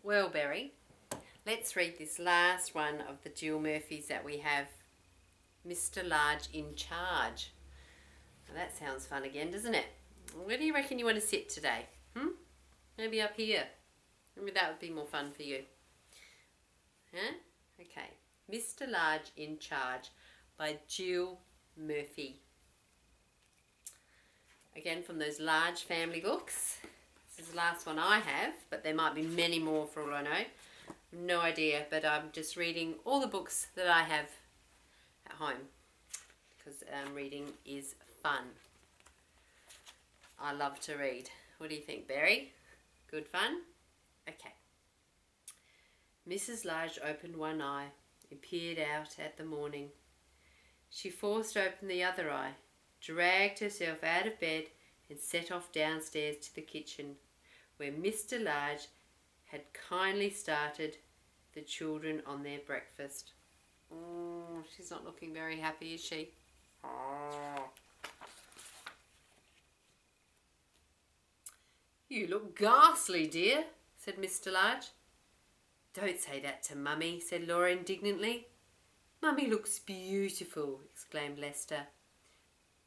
Well, Berry, let's read this last one of the Jill Murphys that we have. Mr. Large in Charge. Now that sounds fun again, doesn't it? Where do you reckon you want to sit today? Maybe up here. Maybe that would be more fun for you. Huh? Okay. Mr. Large in Charge by Jill Murphy. Again, from those large family books. This is the last one I have, but there might be many more for all I know. No idea, but I'm just reading all the books that I have at home because reading is fun. I love to read. What do you think, Berry? Good fun? Okay. Mrs. Large opened one eye and peered out at the morning. She forced open the other eye, dragged herself out of bed and set off downstairs to the kitchen, where Mr. Large had kindly started the children on their breakfast. Oh, she's not looking very happy, is she? Oh. You look ghastly, dear, said Mr. Large. Don't say that to Mummy, said Laura indignantly. Mummy looks beautiful, exclaimed Lester.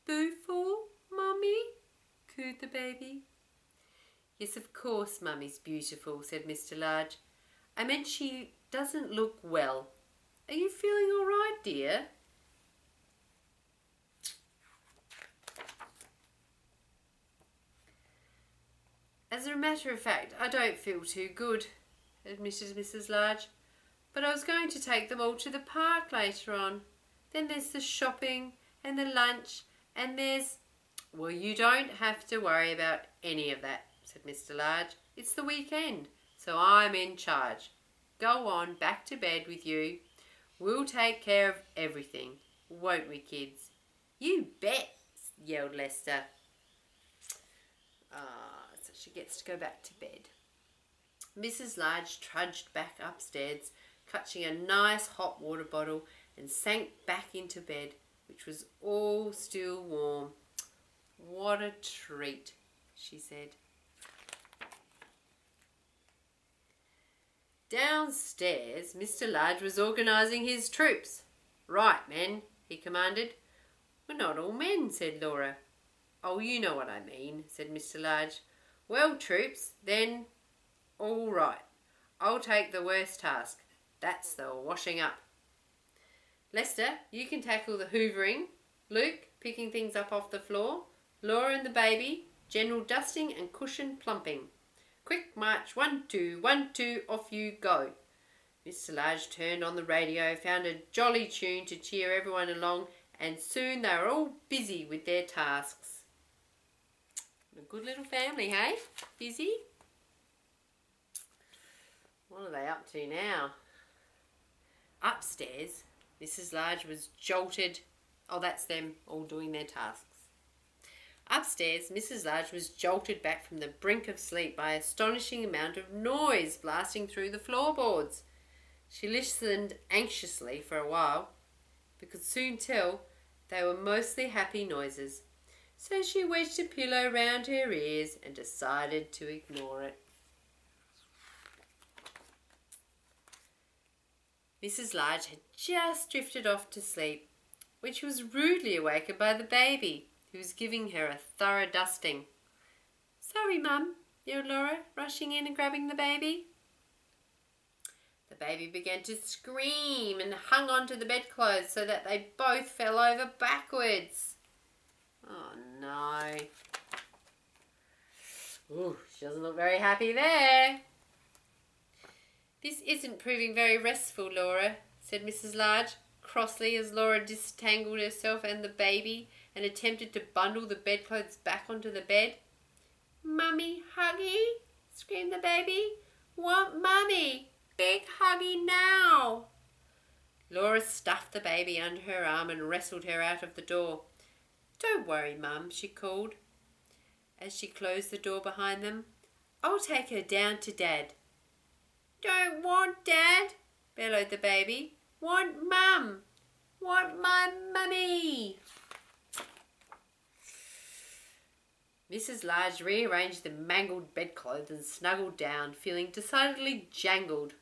Beautiful, Mummy? Cooed the baby. Yes, of course Mummy's beautiful, said Mr. Large. I meant she doesn't look well. Are you feeling all right, dear? As a matter of fact, I don't feel too good, admitted Mrs. Large. But I was going to take them all to the park later on. Then there's the shopping and the lunch and there's... Well, you don't have to worry about any of that, said Mr. Large. It's the weekend, so I'm in charge. Go on, back to bed with you. We'll take care of everything, won't we, kids? You bet, yelled Lester. So she gets to go back to bed. Mrs. Large trudged back upstairs, clutching a nice hot water bottle, and sank back into bed, which was all still warm. What a treat, she said. Downstairs, Mr. Large was organising his troops. Right, men, he commanded. We're not all men, said Laura. Oh, you know what I mean, said Mr. Large. Well, troops, then, all right. I'll take the worst task. That's the washing up. Lester, you can tackle the hoovering. Luke, picking things up off the floor. Laura and the baby, general dusting and cushion plumping. Quick march, 1, 2, 1, 2, off you go. Mr. Large turned on the radio, found a jolly tune to cheer everyone along, and soon they were all busy with their tasks. A good little family, hey? Busy? What are they up to now? Upstairs, Mrs. Large was jolted. Oh, that's them all doing their tasks. Upstairs, Mrs. Large was jolted back from the brink of sleep by an astonishing amount of noise blasting through the floorboards. She listened anxiously for a while, but could soon tell they were mostly happy noises. So she wedged a pillow round her ears and decided to ignore it. Mrs. Large had just drifted off to sleep when she was rudely awakened by the baby, who was giving her a thorough dusting. Sorry, Mum, yelled Laura, rushing in and grabbing the baby. The baby began to scream and hung onto the bedclothes so that they both fell over backwards. Oh, no. Ooh, she doesn't look very happy there. This isn't proving very restful, Laura, said Mrs. Large, crossly as Laura disentangled herself and the baby and attempted to bundle the bedclothes back onto the bed. Mummy, Huggy, screamed the baby. Want Mummy, big Huggy now. Laura stuffed the baby under her arm and wrestled her out of the door. Don't worry, Mum, she called, as she closed the door behind them. I'll take her down to Dad. Don't want Dad, bellowed the baby. Want Mum. Want my Mummy. Mrs. Large rearranged the mangled bedclothes and snuggled down, feeling decidedly jangled.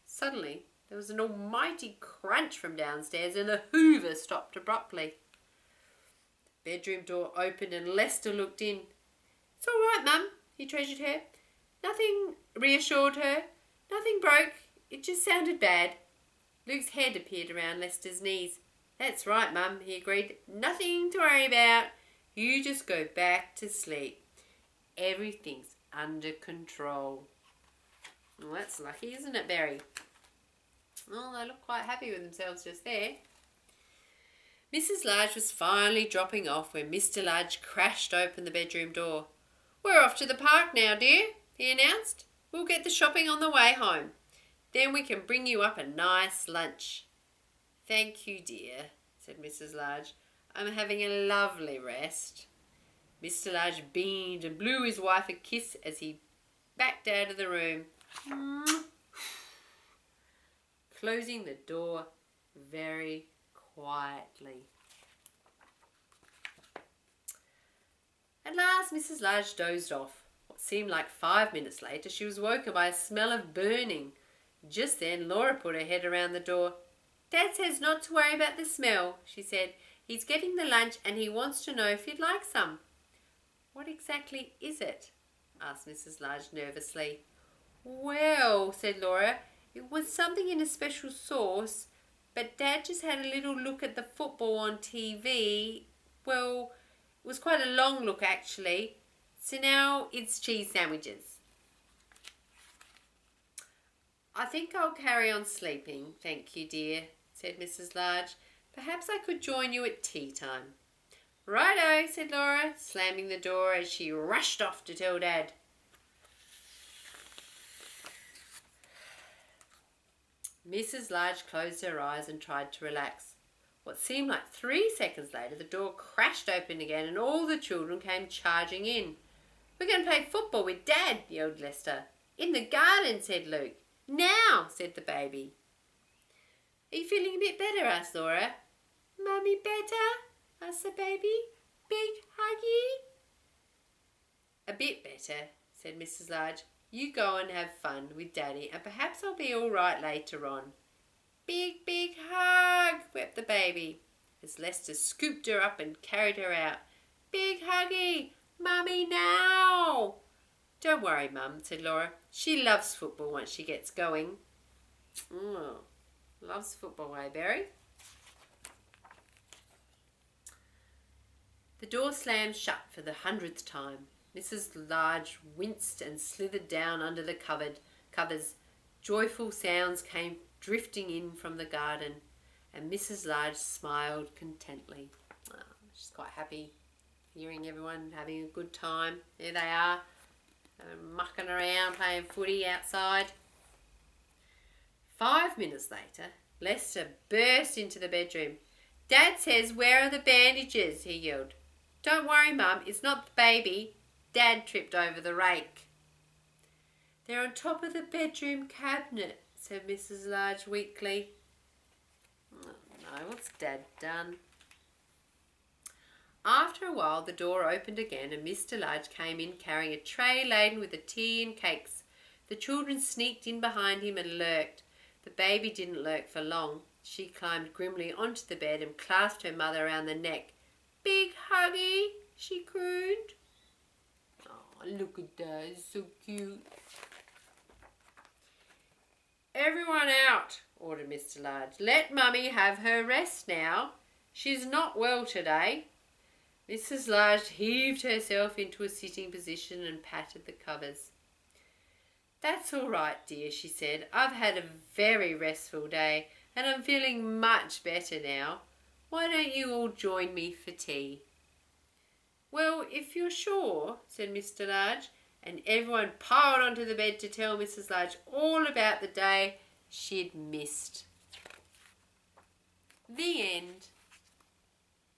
Suddenly, there was an almighty crunch from downstairs and the Hoover stopped abruptly. The bedroom door opened and Lester looked in. "It's all right, Mum," he treasured her. "Nothing," reassured her. "Nothing broke. It just sounded bad." Luke's head appeared around Lester's knees. "That's right, Mum," he agreed. "Nothing to worry about. You just go back to sleep. Everything's under control." Well, that's lucky, isn't it, Barry? Well, they look quite happy with themselves just there. Mrs. Large was finally dropping off when Mr. Large crashed open the bedroom door. "We're off to the park now, dear," he announced. "We'll get the shopping on the way home. Then we can bring you up a nice lunch." "Thank you, dear," said Mrs. Large. "I'm having a lovely rest." Mr. Large beamed and blew his wife a kiss as he backed out of the room, closing the door very quietly. At last Mrs. Large dozed off. What seemed like 5 minutes later, she was woken by a smell of burning. Just then Laura put her head around the door. "Dad says not to worry about the smell," she said. "He's getting the lunch and he wants to know if you'd like some." "What exactly is it?" asked Mrs. Large nervously. "Well," said Laura, "it was something in a special sauce, but Dad just had a little look at the football on TV. Well, it was quite a long look actually. So now it's cheese sandwiches." "I think I'll carry on sleeping, thank you, dear," said Mrs. Large. "Perhaps I could join you at tea time." "Righto," said Laura, slamming the door as she rushed off to tell Dad. Mrs. Large closed her eyes and tried to relax. What seemed like 3 seconds later, the door crashed open again and all the children came charging in. "We're going to play football with Dad," yelled Lester. "In the garden," said Luke. "Now," said the baby. "Are you feeling a bit better?" asked Laura. "Mummy better?" asked the baby. "Big huggy?" "A bit better," said Mrs. Large. "You go and have fun with Daddy and perhaps I'll be all right later on." "Big, big hug," wept the baby, as Lester scooped her up and carried her out. "Big huggy, Mummy now." "Don't worry, Mum," said Laura. "She loves football once she gets going." Oh, loves football, eh, Barry? The door slammed shut for the 100th time. Mrs. Large winced and slithered down under the covers. Joyful sounds came drifting in from the garden, and Mrs. Large smiled contently. Oh, she's quite happy hearing everyone having a good time. There they are, mucking around, playing footy outside. 5 minutes later, Lester burst into the bedroom. "Dad says, where are the bandages?" he yelled. "Don't worry, Mum, it's not the baby. Dad tripped over the rake." "They're on top of the bedroom cabinet," said Mrs. Large weakly. "Oh no, what's Dad done?" After a while the door opened again and Mr. Large came in carrying a tray laden with the tea and cakes. The children sneaked in behind him and lurked. The baby didn't lurk for long. She climbed grimly onto the bed and clasped her mother around the neck. "Big huggy," she crooned. "Oh, look at that, it's so cute." "Everyone out," ordered Mr. Large. "Let Mummy have her rest now. She's not well today." Mrs. Large heaved herself into a sitting position and patted the covers. "That's all right, dear," she said. "I've had a very restful day and I'm feeling much better now. Why don't you all join me for tea?" "Well, if you're sure," said Mr. Large, and everyone piled onto the bed to tell Mrs. Large all about the day she'd missed. The end.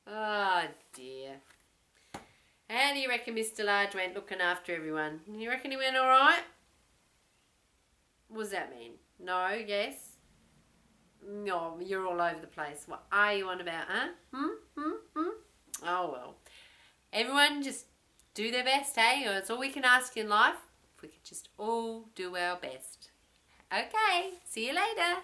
Ah, dear. How do you reckon Mr. Large went looking after everyone? You reckon he went all right? What does that mean? No? Yes? No, you're all over the place. What are you on about, huh? Oh, well. Everyone just do their best, hey? That's all we can ask in life. If we could just all do our best. Okay, see you later.